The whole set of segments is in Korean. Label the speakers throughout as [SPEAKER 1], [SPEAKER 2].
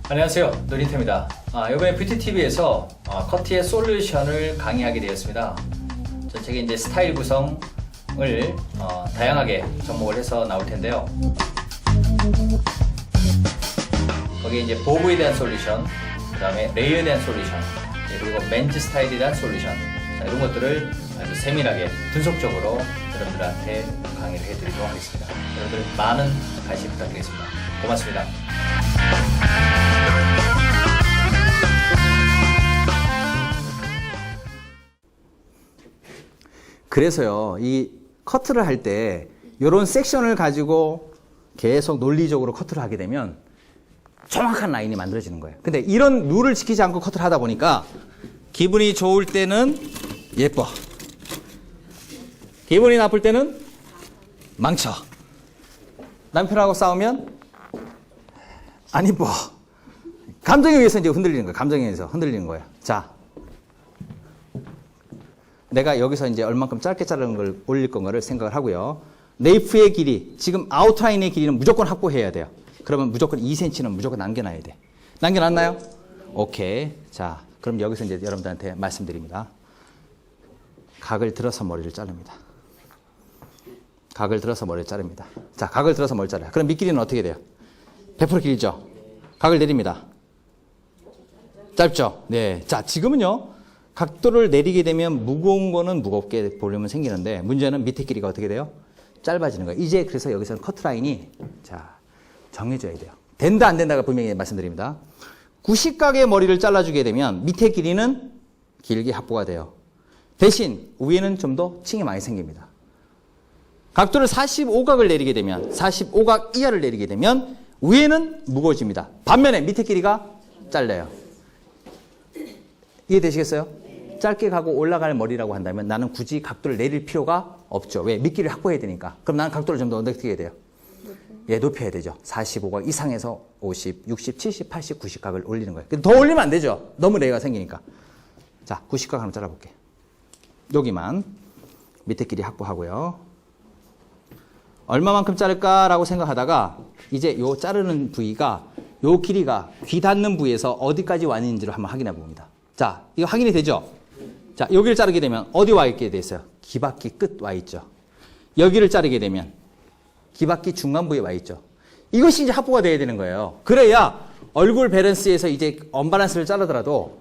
[SPEAKER 1] 안녕하세요, 노린태입니다. 이번에 뷰티TV에서 커트의 솔루션을 강의하게 되었습니다. 전체적인 이제 스타일 구성을 다양하게 접목을 해서 나올 텐데요. 거기에 이제 보브에 대한 솔루션, 그 다음에 레이어에 대한 솔루션, 그리고 맨즈 스타일에 대한 솔루션, 이런 것들을 아주 세밀하게 분석적으로 여러분들한테 강의를 해드리도록 하겠습니다. 여러분들 많은 관심 부탁드리겠습니다. 고맙습니다.
[SPEAKER 2] 그래서요, 이 커트를 할 때 이런 섹션을 가지고 계속 논리적으로 커트를 하게 되면 정확한 라인이 만들어지는 거예요. 근데 이런 룰을 지키지 않고 커트를 하다 보니까 기분이 좋을 때는 예뻐, 기분이 나쁠 때는 망쳐. 남편하고 싸우면 안 이뻐. 감정에 의해서 이제 흔들리는 거예요. 감정에 의해서 흔들리는 거예요. 자, 내가 여기서 이제 얼만큼 짧게 자르는 걸 올릴 건가를 생각을 하고요. 네이프의 길이, 지금 아웃라인의 길이는 무조건 확보해야 돼요. 그러면 무조건 2cm는 무조건 남겨놔야 돼. 남겨놨나요? 오케이. 자, 그럼 여기서 이제 여러분들한테 말씀드립니다. 각을 들어서 머리를 자릅니다. 각을 들어서 머리를 자릅니다. 자, 각을 들어서 머리를 자르요. 그럼 밑길이는 어떻게 돼요? 100% 길죠? 각을 내립니다. 짧죠? 네. 자, 지금은요, 각도를 내리게 되면 무거운 거는 무겁게 볼륨은 생기는데 문제는 밑에 길이가 어떻게 돼요? 짧아지는 거예요. 이제 그래서 여기서는 커트라인이 자, 정해져야 돼요. 된다 안 된다가 분명히 말씀드립니다. 90각의 머리를 잘라주게 되면 밑에 길이는 길게 확보가 돼요. 대신 위에는 좀 더 층이 많이 생깁니다. 각도를 45각을 내리게 되면 45각 이하를 내리게 되면 위에는 무거워집니다. 반면에 밑에 길이가 짧아요. 이해되시겠어요? 짧게 가고 올라갈 머리라고 한다면 나는 굳이 각도를 내릴 필요가 없죠. 왜? 밑길을 확보해야 되니까. 그럼 나는 각도를 좀 더 어떻게 해야 돼요? 예, 높여야 되죠. 45각 이상에서 50, 60, 70, 80, 90각을 올리는 거예요. 더 올리면 안 되죠. 너무 레이가 생기니까. 자, 90각 한번 잘라볼게요. 여기만 밑에 길이 확보하고요. 얼마만큼 자를까라고 생각하다가 이제 요 자르는 부위가 요 길이가 귀 닿는 부위에서 어디까지 와 있는지를 한번 확인해 봅니다. 자, 이거 확인이 되죠? 자, 여기를 자르게 되면 어디 와 있게 돼 있어요? 귀바퀴 끝 와 있죠. 여기를 자르게 되면 귀바퀴 중간 부위에 와 있죠. 이것이 이제 확보가 돼야 되는 거예요. 그래야 얼굴 밸런스에서 이제 언밸런스를 자르더라도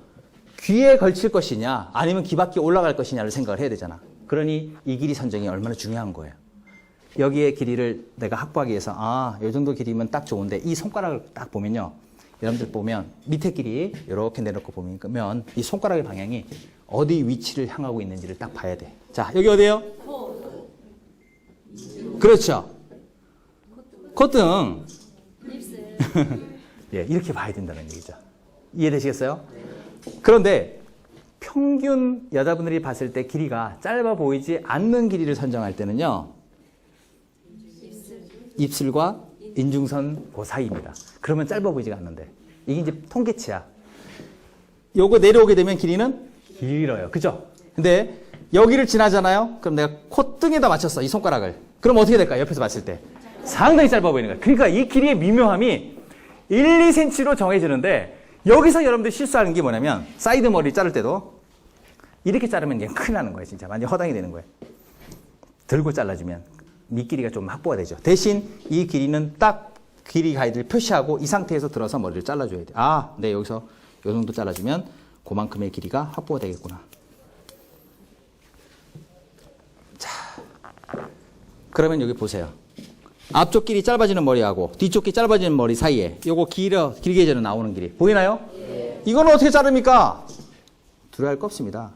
[SPEAKER 2] 귀에 걸칠 것이냐 아니면 귀바퀴 올라갈 것이냐를 생각을 해야 되잖아. 그러니 이 길이 선정이 얼마나 중요한 거예요. 여기에 길이를 내가 확보하기 위해서 이 정도 길이면 딱 좋은데 이 손가락을 딱 보면요. 여러분들 보면 밑에 길이 이렇게 내놓고 보면 이 손가락의 방향이 어디 위치를 향하고 있는지를 딱 봐야 돼. 자, 여기 어디예요? 그렇죠. 콧등. 예, 이렇게 봐야 된다는 얘기죠. 이해되시겠어요? 그런데 평균 여자분들이 봤을 때 길이가 짧아 보이지 않는 길이를 선정할 때는요. 입술과 인중선 그 사이입니다. 그러면 짧아 보이지가 않는데 이게 이제 통계치야. 요거 내려오게 되면 길이는 길어요. 그죠? 근데 여기를 지나잖아요. 그럼 내가 콧등에다 맞췄어. 이 손가락을. 그럼 어떻게 될까요? 옆에서 봤을 때 상당히 짧아 보이는 거예요. 그러니까 이 길이의 미묘함이 1, 2cm로 정해지는데 여기서 여러분들 실수하는 게 뭐냐면 사이드 머리 자를 때도 이렇게 자르면 그냥 큰일 나는 거예요. 진짜 완전 허당이 되는 거예요. 들고 잘라주면 밑길이가 좀 확보가 되죠. 대신 이 길이는 딱 길이 가이드를 표시하고 이 상태에서 들어서 머리를 잘라줘야 돼. 네, 여기서 이 정도 잘라주면 그만큼의 길이가 확보가 되겠구나. 자, 그러면 여기 보세요. 앞쪽 길이 짧아지는 머리하고 뒤쪽 길이 짧아지는 머리 사이에 요거 길게 저는 나오는 길이 보이나요? 네. 이건 어떻게 자릅니까? 두려워할 거 없습니다.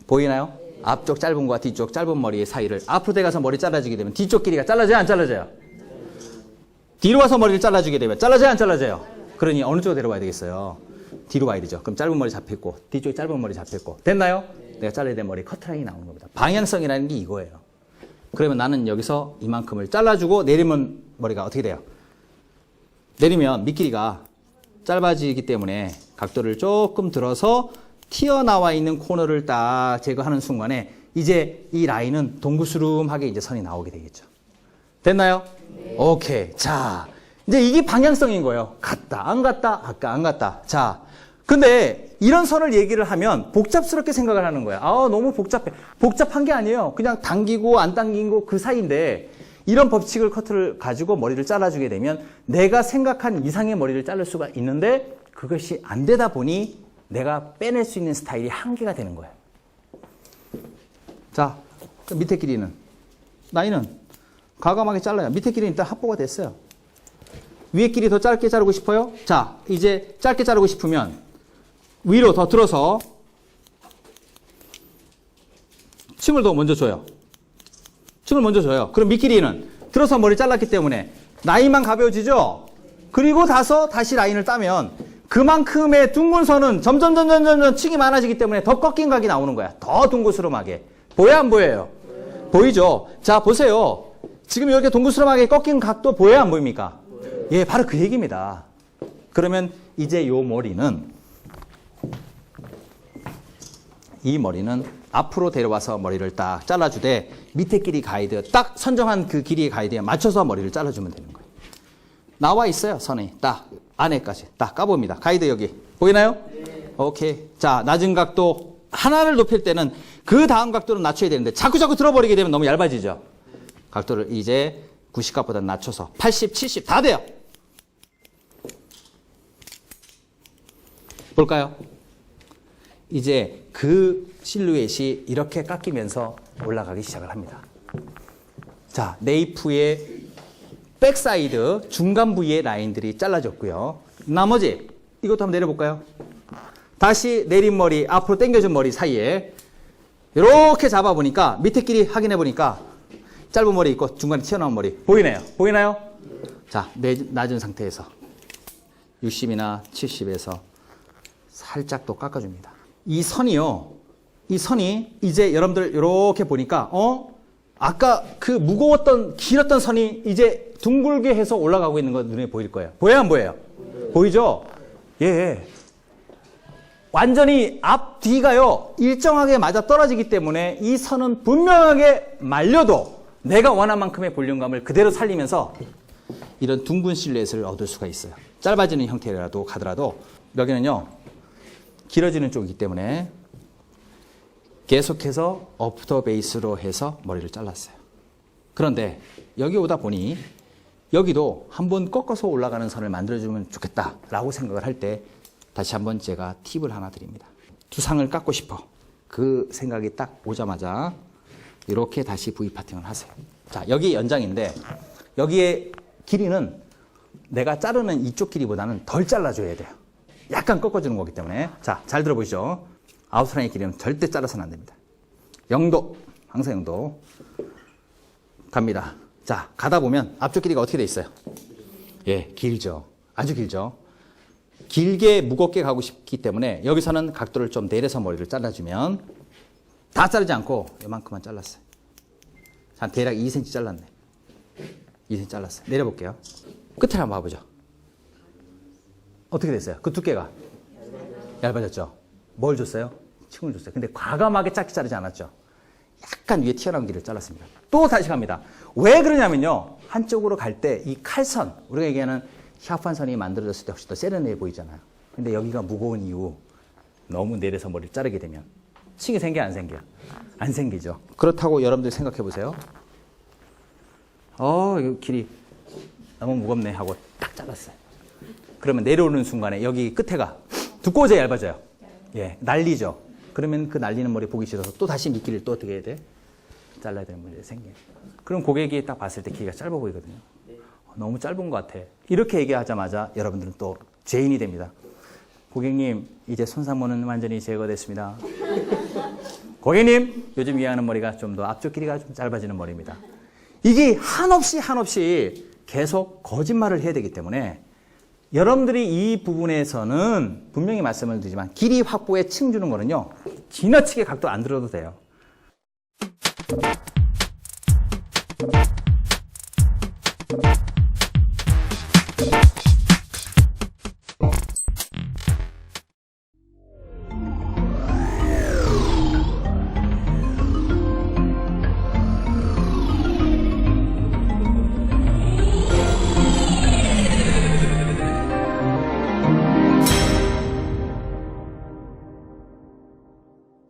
[SPEAKER 2] 보이나요? 앞쪽 짧은 거와 뒤쪽 짧은 머리의 사이를 앞으로 대가서 머리 잘라주게 되면 뒤쪽 길이가 잘라져요? 안 잘라져요? 뒤로 와서 머리를 잘라주게 되면 잘라져요? 안 잘라져요? 그러니 어느 쪽으로 데려와야 되겠어요? 뒤로 와야 되죠. 그럼 짧은 머리 잡혔고 뒤쪽에 짧은 머리 잡혔고 됐나요? 내가 잘라야 될 머리 커트라인이 나오는 겁니다. 방향성이라는 게 이거예요. 그러면 나는 여기서 이만큼을 잘라주고 내리면 머리가 어떻게 돼요? 내리면 밑길이가 짧아지기 때문에 각도를 조금 들어서 튀어나와 있는 코너를 딱 제거하는 순간에 이제 이 라인은 동구스름하게 이제 선이 나오게 되겠죠. 됐나요? 오케이. 자, 이제 이게 방향성인 거예요. 갔다, 안 갔다, 갔다, 안 갔다. 자, 근데 이런 선을 얘기를 하면 복잡스럽게 생각을 하는 거야. 아, 너무 복잡해. 복잡한 게 아니에요. 그냥 당기고 안 당기고 그 사이인데 이런 법칙을 커트를 가지고 머리를 잘라주게 되면 내가 생각한 이상의 머리를 자를 수가 있는데 그것이 안 되다 보니 내가 빼낼 수 있는 스타일이 한계가 되는 거예요. 자, 그 밑에 길이는 나이는 과감하게 잘라요. 밑에 길이는 일단 합보가 됐어요. 위에 길이 더 짧게 자르고 싶어요? 자, 이제 짧게 자르고 싶으면 위로 더 들어서 층을 더 먼저 줘요. 층을 먼저 줘요. 그럼 밑길이는 들어서 머리 잘랐기 때문에 라인만 가벼워지죠? 그리고 다시 라인을 따면 그만큼의 둥근 선은 점점 층이 많아지기 때문에 더 꺾인 각이 나오는 거야. 더 둥그스름하게. 보여 안 보여요? 보이죠? 자, 보세요. 지금 이렇게 둥그스름하게 꺾인 각도 보여요 안 보입니까? 예, 바로 그 얘기입니다. 그러면 이제 이 머리는 앞으로 데려와서 머리를 딱 잘라주되 밑에 길이 가이드, 딱 선정한 그 길이의 가이드에 맞춰서 머리를 잘라주면 되는 거예요. 나와 있어요, 선이. 딱 안에까지 딱 까봅니다. 가이드 여기 보이나요? 네. 오케이. 자, 낮은 각도 하나를 높일 때는 그 다음 각도를 낮춰야 되는데 자꾸 들어버리게 되면 너무 얇아지죠. 각도를 이제 90각보다 낮춰서 80, 70 다 돼요. 볼까요? 이제 그 실루엣이 이렇게 깎이면서 올라가기 시작을 합니다. 자, 네이프의 백사이드 중간 부위의 라인들이 잘라졌고요. 나머지 이것도 한번 내려볼까요? 다시 내린 머리, 앞으로 당겨준 머리 사이에 이렇게 잡아보니까 밑에 길이 확인해 보니까 짧은 머리 있고 중간에 튀어나온 머리 보이네요. 보이나요? 자, 낮은 상태에서 60이나 70에서 살짝 또 깎아줍니다. 이 선이 이제 여러분들 이렇게 보니까 아까 그 무거웠던 길었던 선이 이제 둥글게 해서 올라가고 있는 거 눈에 보일 거예요. 보여요 안 보여요? 보이죠? 예. 완전히 앞 뒤가요 일정하게 맞아 떨어지기 때문에 이 선은 분명하게 말려도 내가 원한 만큼의 볼륨감을 그대로 살리면서 이런 둥근 실루엣을 얻을 수가 있어요. 짧아지는 형태라도 가더라도 여기는요 길어지는 쪽이기 때문에 계속해서 업터 베이스로 해서 머리를 잘랐어요. 그런데 여기 오다 보니 여기도 한번 꺾어서 올라가는 선을 만들어주면 좋겠다라고 생각을 할 때 다시 한번 제가 팁을 하나 드립니다. 두상을 깎고 싶어. 그 생각이 딱 오자마자 이렇게 다시 V 파팅을 하세요. 자, 여기 연장인데 여기에 길이는 내가 자르는 이쪽 길이보다는 덜 잘라줘야 돼요. 약간 꺾어주는 거기 때문에. 자, 잘 들어보시죠. 아웃라인의 길이는 절대 잘라서는 안 됩니다. 0도, 항상 0도 갑니다. 자, 가다 보면 앞쪽 길이가 어떻게 돼 있어요? 예, 길죠. 아주 길죠. 길게 무겁게 가고 싶기 때문에 여기서는 각도를 좀 내려서 머리를 잘라주면 다 자르지 않고 이만큼만 잘랐어요. 자, 대략 2cm 잘랐네. 2cm 잘랐어요. 내려볼게요. 끝을 한번 봐보죠. 어떻게 됐어요? 그 두께가 얇아졌죠? 뭘 줬어요? 층을 줬어요. 근데 과감하게 짧게 자르지 않았죠? 약간 위에 튀어나온 길을 잘랐습니다. 또 다시 갑니다. 왜 그러냐면요. 한쪽으로 갈 때 이 칼선, 우리가 얘기하는 샤프한 선이 만들어졌을 때 훨씬 더 세련돼 보이잖아요. 근데 여기가 무거운 이유 너무 내려서 머리를 자르게 되면 층이 생겨 안 생겨? 안 생기죠. 그렇다고 여러분들 생각해 보세요. 이 길이 너무 무겁네 하고 딱 잘랐어요. 그러면 내려오는 순간에 여기 끝에가 두꺼워져 얇아져요. 예, 날리죠. 그러면 그 날리는 머리 보기 싫어서 또 다시 밑길을 또 어떻게 해야 돼? 잘라야 되는 문제가 생겨요. 그럼 고객이 딱 봤을 때 길이가 짧아 보이거든요. 너무 짧은 것 같아. 이렇게 얘기하자마자 여러분들은 또 죄인이 됩니다. 고객님, 이제 손상모는 완전히 제거됐습니다. 고객님, 요즘 유행하는 머리가 좀 더 앞쪽 길이가 좀 짧아지는 머리입니다. 이게 한없이 계속 거짓말을 해야 되기 때문에 여러분들이 이 부분에서는 분명히 말씀을 드리지만 길이 확보에 층 주는 거는요. 지나치게 각도 안 들어도 돼요.